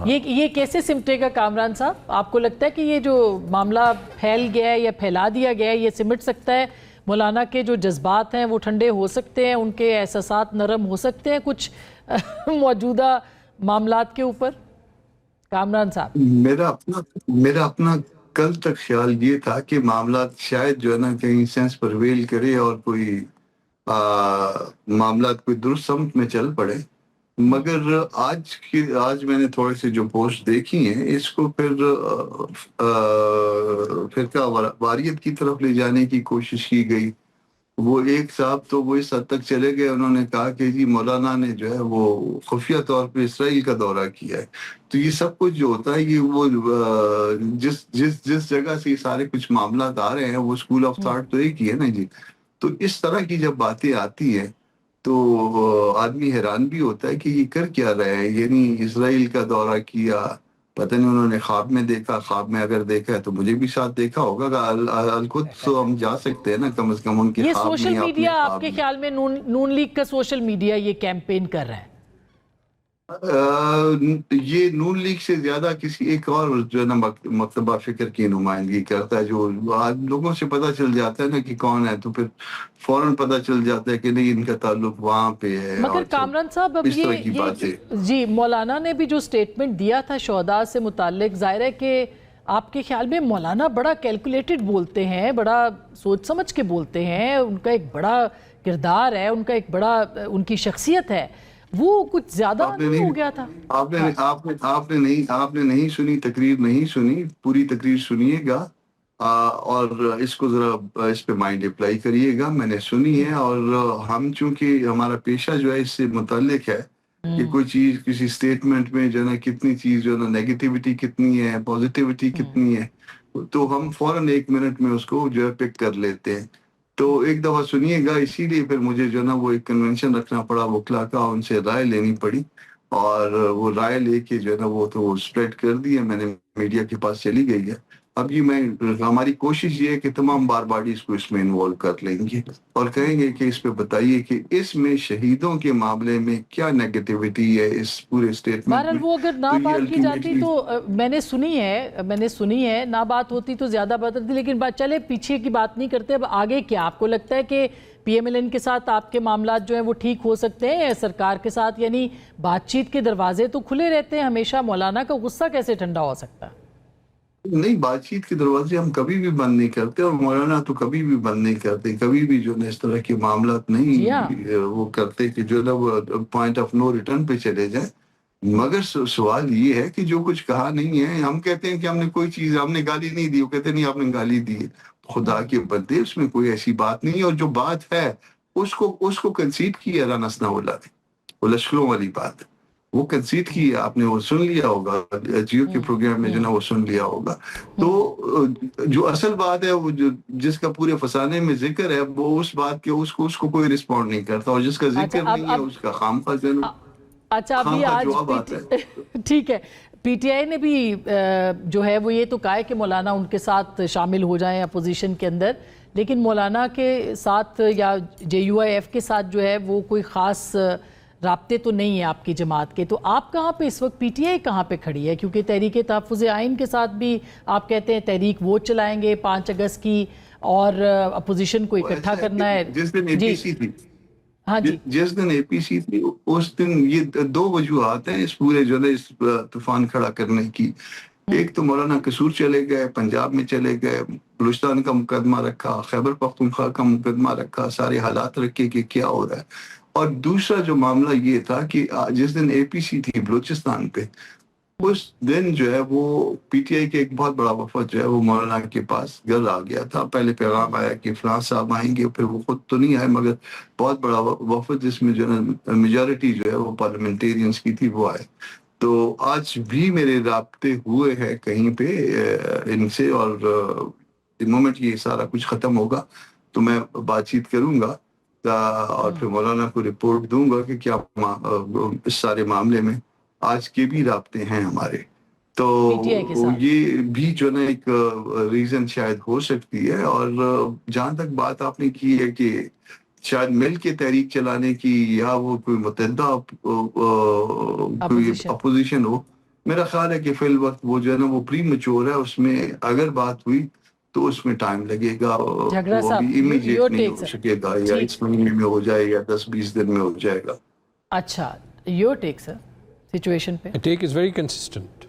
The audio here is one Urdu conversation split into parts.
یہ کیسے سمٹے گا کامران صاحب؟ آپ کو لگتا ہے کہ یہ جو معاملہ پھیل گیا ہے یا پھیلا دیا گیا ہے یہ سمٹ سکتا ہے؟ مولانا کے جو جذبات ہیں وہ ٹھنڈے ہو سکتے ہیں، ان کے احساسات نرم ہو سکتے ہیں کچھ موجودہ معاملات کے اوپر؟ کامران صاحب، میرا اپنا کل تک خیال یہ تھا کہ معاملات شاید جو ہے نا کہیں سینس پرویل کرے اور کوئی معاملات کوئی درست سمت میں چل پڑے، مگر آج میں نے تھوڑے سے جو پوسٹ دیکھی ہیں اس کو پھر فرقہ واریت کی طرف لے جانے کی کوشش کی گئی۔ وہ ایک صاحب تو وہ اس حد تک چلے گئے، انہوں نے کہا کہ جی مولانا نے جو ہے وہ خفیہ طور پہ اسرائیل کا دورہ کیا ہے۔ تو یہ سب کچھ جو ہوتا ہے یہ وہ جس جگہ سے یہ سارے کچھ معاملات آ رہے ہیں وہ اسکول آف تھاٹ تو ایک ہی ہے نا جی۔ تو اس طرح کی جب باتیں آتی ہیں تو آدمی حیران بھی ہوتا ہے کہ یہ کر کیا رہے ہیں، یعنی اسرائیل کا دورہ کیا، پتہ نہیں انہوں نے خواب میں دیکھا، خواب میں اگر دیکھا ہے تو مجھے بھی ساتھ دیکھا ہوگا، القدس تو ہم جا سکتے ہیں نا کم از کم ان کے یہ خواب میں سوشل یا اپنے میڈیا آپ خواب کے میں۔ خیال میں نون لیگ کا سوشل میڈیا یہ کیمپین کر رہا ہے؟ یہ نون لیگ سے زیادہ کسی ایک اور جو ہے نا مکتبہ فکر کی نمائندگی کرتا ہے، جو لوگوں سے پتہ چل جاتا ہے نا کہ کون ہے تو پھر فوراً پتہ چل جاتا ہے کہ نہیں ان کا تعلق وہاں پہ ہے، مگر اور کامران صاحب اب اس طرح کی یہ باتیں۔ جی مولانا نے بھی جو سٹیٹمنٹ دیا تھا شہداء سے متعلق، ظاہر ہے کہ آپ کے خیال میں مولانا بڑا کیلکولیٹڈ بولتے ہیں، بڑا سوچ سمجھ کے بولتے ہیں، ان کا ایک بڑا کردار ہے، ان کا ایک بڑا ان کی شخصیت ہے، وہ کچھ زیادہ نہیں ہو گیا تھا؟ آپ نے نہیں سنی، تقریر نہیں سنی، پوری تقریر سنیے گا اور اس کو ذرا اس پہ مائنڈ اپلائی کریے گا۔ میں نے سنی ہے اور ہم چونکہ ہمارا پیشہ جو ہے اس سے متعلق ہے کہ کوئی چیز کسی سٹیٹمنٹ میں جو ہے نا کتنی چیز جو ہے نا نیگیٹیوٹی کتنی ہے، پوزیٹیوٹی کتنی ہے، تو ہم فوراً 1 منٹ میں اس کو جو ہے پک کر لیتے ہیں۔ تو ایک دفعہ سنیے گا، اسی لیے پھر مجھے جو ہے نا وہ ایک کنونشن رکھنا پڑا وکلا کا، ان سے رائے لینی پڑی اور وہ رائے لے کے جو ہے نا وہ تو اسپریڈ کر دی ہے، میں نے میڈیا کے پاس چلی گئی ہے۔ اب یہ ہماری کوشش یہ ہے کہ تمام بار باڈیز کو اس میں انوالو کر لیں گے اور کہیں گے کہ اس پہ بتائیے کہ اس میں شہیدوں کے معاملے میں کیا نیگیٹیوٹی ہے اس پورے اسٹیٹمنٹ بہرحال میں۔ وہ اگر نہ تو یہ بات کی جاتی الٹیمیٹلی تو میں نے سنی ہے نہ بات ہوتی تو زیادہ بہتر تھی، لیکن چلے پیچھے کی بات نہیں کرتے، اب آگے کیا آپ کو لگتا ہے کہ پی ایم ایل این کے ساتھ آپ کے معاملات جو ہیں وہ ٹھیک ہو سکتے ہیں سرکار کے ساتھ؟ یعنی بات چیت کے دروازے تو کھلے رہتے ہیں ہمیشہ، مولانا کا غصہ کیسے ٹھنڈا ہو سکتا ہے؟ نہیں، بات چیت کے دروازے ہم کبھی بھی بند نہیں کرتے اور مولانا تو کبھی بھی بند نہیں کرتے، کبھی بھی جو ہے اس طرح کے معاملات جی ہاں، نہیں وہ کرتے کہ جو ہے وہ پوائنٹ آف نو ریٹرن پہ چلے جائیں۔ مگر سوال یہ ہے کہ جو کچھ کہا نہیں ہے، ہم کہتے ہیں کہ ہم نے کوئی چیز، ہم نے گالی نہیں دی، وہ کہتے نہیں آپ نے گالی دی ہے۔ خدا کے بندے، اس میں کوئی ایسی بات نہیں ہے، اور جو بات ہے اس کو کنسیڈ کیا رانا ثناءاللہ نے، وہ لشکروں والی بات وہ کنسیڈ کی ہے، آپ نے وہ سن لیا ہوگا، جیو کے پروگرام میں جو نا وہ سن لیا ہوگا۔ تو جو اصل بات ہے، وہ جس کا پورے فسانے میں ذکر ہے، وہ اس بات کے اس کو کوئی رسپونڈ نہیں کرتا، اور جس کا اچھا ذکر نہیں ہے اس کا اچھا ابھی خام خواہ آج جواب آتا ہے۔ ٹھیک ہے، پی ٹی آئی نے بھی جو ہے وہ یہ تو کہا ہے کہ مولانا ان کے ساتھ شامل ہو جائیں اپوزیشن کے اندر، لیکن مولانا کے ساتھ یا جے یو آئی ایف کے ساتھ جو ہے وہ کوئی خاص رابطے تو نہیں ہیں آپ کی جماعت کے، تو آپ کہاں پہ اس وقت، پی ٹی آئی کہاں پہ کھڑی ہے؟ کیونکہ تحریک تحفظ آئین کے ساتھ بھی آپ کہتے ہیں تحریک ووٹ چلائیں گے 5 اگست کی اور اپوزیشن کو اکٹھا کرنا ہے۔ جس دن اے جی پی سی تھی، ہاں جی، جس دن اے پی سی تھی اس دن یہ 2 وجوہات ہیں اس پورے جو ہے اس طوفان کھڑا کرنے کی۔ ایک تو مولانا قصور چلے گئے، پنجاب میں چلے گئے، بلوچستان کا مقدمہ رکھا، خیبر پختونخوا کا مقدمہ رکھا، سارے حالات رکھے کہ کیا ہو رہا ہے۔ اور دوسرا جو معاملہ یہ تھا کہ جس دن اے پی سی تھی بلوچستان پہ، اس دن جو ہے وہ پی ٹی آئی کے ایک بہت بڑا وفد جو ہے وہ مولانا کے پاس گھر آ گیا تھا۔ پہلے پیغام آیا کہ فلاں صاحب آئیں گے، پھر وہ خود تو نہیں آئے مگر بہت بڑا وفد جس میں جو ہے میجورٹی جو ہے وہ پارلیمنٹیرینز کی تھی وہ آئے۔ تو آج بھی میرے رابطے ہوئے ہیں کہیں پہ ان سے، اور مومنٹ یہ سارا کچھ ختم ہوگا تو میں بات چیت کروں گا اور پھر مولانا کو رپورٹ دوں گا کہ کیا اس سارے معاملے میں آج کے بھی رابطے ہیں ہمارے۔ تو پی ٹی آئی کے ساتھ یہ بھی جو نا ایک ریزن شاید ہو سکتی ہے۔ اور جہاں تک بات آپ نے کی ہے کہ شاید مل کے تحریک چلانے کی یا وہ کوئی متحدہ کوئی اپوزیشن ہو، میرا خیال ہے کہ فی الوقت وہ جو ہے نا وہ پری میچور ہے, اس میں اگر بات ہوئی تو اس میں ٹائم لگے گا, جھگڑا وہ صاحب, بھی امیڈیٹ your نہیں take, ہو sir. سکے گا, یا اس مہینے میں ہو جائے یا 10-20 دن میں ہو جائے گا. اچھا, یور ٹیک سر سچویشن پہ. ٹیک از ویری کنسسٹنٹ.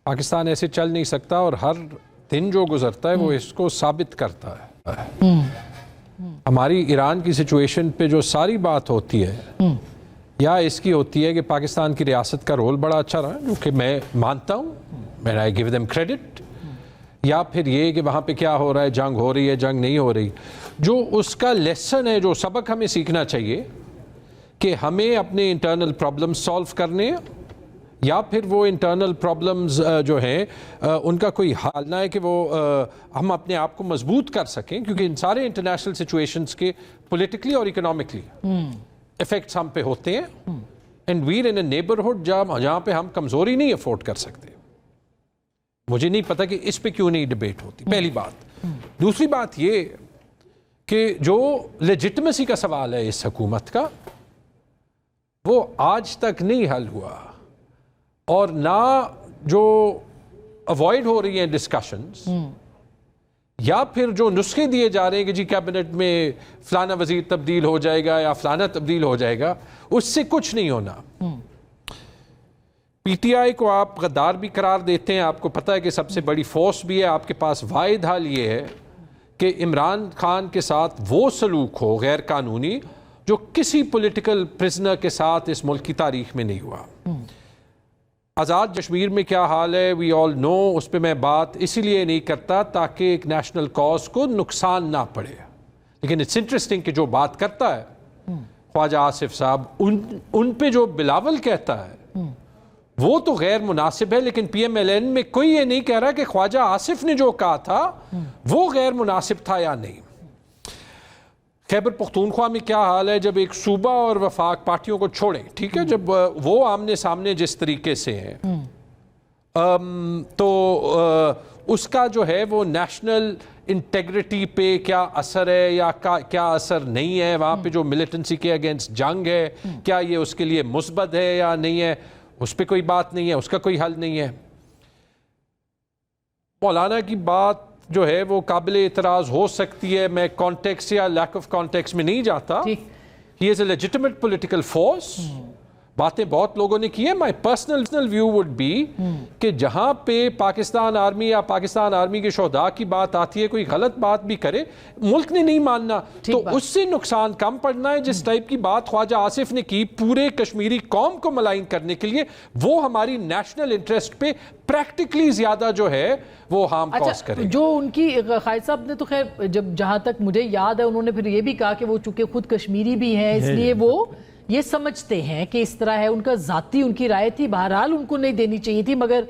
پاکستان ایسے چل نہیں سکتا, اور ہر دن جو گزرتا ہے وہ اس کو ثابت کرتا ہے. ہماری ایران کی سچویشن پہ جو ساری بات ہوتی ہے یا اس کی ہوتی ہے کہ پاکستان کی ریاست کا رول بڑا اچھا رہا, جو کہ میں مانتا ہوں, میں آئی گیو دیم کریڈٹ, یا پھر یہ کہ وہاں پہ کیا ہو رہا ہے, جنگ ہو رہی ہے, جنگ نہیں ہو رہی. جو اس کا لیسن ہے, جو سبق ہمیں سیکھنا چاہیے کہ ہمیں اپنے انٹرنل پرابلمز سالو کرنے, یا پھر وہ انٹرنل پرابلمز جو ہیں ان کا کوئی حال نہ ہے کہ وہ ہم اپنے آپ کو مضبوط کر سکیں, کیونکہ ان سارے انٹرنیشنل سچویشنز کے پولیٹیکلی اور اکنامکلی افیکٹس ہم پہ ہوتے ہیں. And where in a neighbourhood جہاں پہ ہم کمزوری نہیں افورڈ کر سکتے. مجھے نہیں پتا کہ اس پہ کیوں نہیں ڈبیٹ ہوتی, پہلی بات. دوسری بات یہ کہ جو لیجٹمیسی کا سوال ہے اس حکومت کا, وہ آج تک نہیں حل ہوا, اور نہ جو اوائڈ ہو رہی ہیں ڈسکشنز, یا پھر جو نسخے دیے جا رہے ہیں کہ جی کیبنٹ میں فلانا وزیر تبدیل ہو جائے گا یا فلانا تبدیل ہو جائے گا, اس سے کچھ نہیں ہونا. پی ٹی آئی کو آپ غدار بھی قرار دیتے ہیں, آپ کو پتہ ہے کہ سب سے بڑی فورس بھی ہے, آپ کے پاس واحد حل یہ ہے کہ عمران خان کے ساتھ وہ سلوک ہو غیر قانونی جو کسی پولیٹیکل پرزنر کے ساتھ اس ملک کی تاریخ میں نہیں ہوا. آزاد کشمیر میں کیا حال ہے وی آل نو, اس پہ میں بات اسی لیے نہیں کرتا تاکہ ایک نیشنل کاز کو نقصان نہ پڑے. لیکن اٹس انٹرسٹنگ کہ جو بات کرتا ہے خواجہ آصف صاحب, ان پہ جو بلاول کہتا ہے وہ تو غیر مناسب ہے, لیکن پی ایم ایل این میں کوئی یہ نہیں کہہ رہا کہ خواجہ آصف نے جو کہا تھا وہ غیر مناسب تھا یا نہیں. خیبر پختونخوا میں کیا حال ہے جب ایک صوبہ اور وفاق پارٹیوں کو چھوڑیں, ٹھیک ہے, جب وہ آمنے سامنے جس طریقے سے ہیں, تو اس کا جو ہے وہ نیشنل انٹیگریٹی پہ کیا اثر ہے یا کیا اثر نہیں ہے, وہاں پہ جو ملیٹنسی کے اگینسٹ جنگ ہے کیا یہ اس کے لیے مثبت ہے یا نہیں ہے, اس پہ کوئی بات نہیں ہے, اس کا کوئی حل نہیں ہے. مولانا کی بات جو ہے وہ قابل اعتراض ہو سکتی ہے, میں کانٹیکس یا لیک آف کانٹیکس میں نہیں جاتا. He is a legitimate political force, باتیں بہت لوگوں نے کی ہیں. My personal view would be کہ جہاں پہ پاکستان آرمی یا پاکستان آرمی کے شہداء کی بات آتی ہے, کوئی غلط بات بھی کرے, ملک نے نہیں ماننا تو اس سے نقصان کم پڑنا ہے. جس ٹائپ کی بات خواجہ آصف نے کی پورے کشمیری قوم کو ملائن کرنے کے لیے, وہ ہماری نیشنل انٹرسٹ پہ پریکٹیکلی زیادہ جو ہے وہ ہارم کاز کرے. جو ان کی قائد صاحب نے تو خیر جہاں تک مجھے یاد ہے انہوں نے پھر یہ بھی کہا کہ وہ چونکہ خود کشمیری بھی ہیں اس لیے وہ یہ سمجھتے ہیں کہ اس طرح ہے, ان کا ذاتی ان کی رائے تھی, بہرحال ان کو نہیں دینی چاہیے تھی, مگر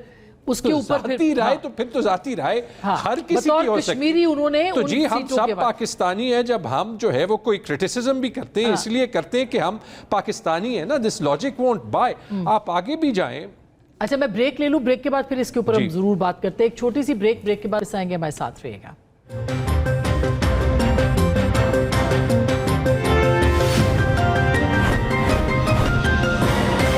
اس کے اوپر ذاتی رائے تو پھر تو ذاتی رائے ہر کسی کی ہو سکتی کشمیری انہوں نے. تو جی ہم سب پاکستانی ہیں, جب ہم جو ہے وہ کوئی کرٹیسزم بھی کرتے ہیں اس لیے کرتے ہیں کہ ہم پاکستانی ہیں نا, دس لاجک وونٹ بائی. آپ آگے بھی جائیں. اچھا میں بریک لے لوں, بریک کے بعد پھر اس کے اوپر ہم ضرور بات کرتے ہیں, ایک چھوٹی سی بریک کے بعد آئیں گے, ہمارے ساتھ رہیے گا.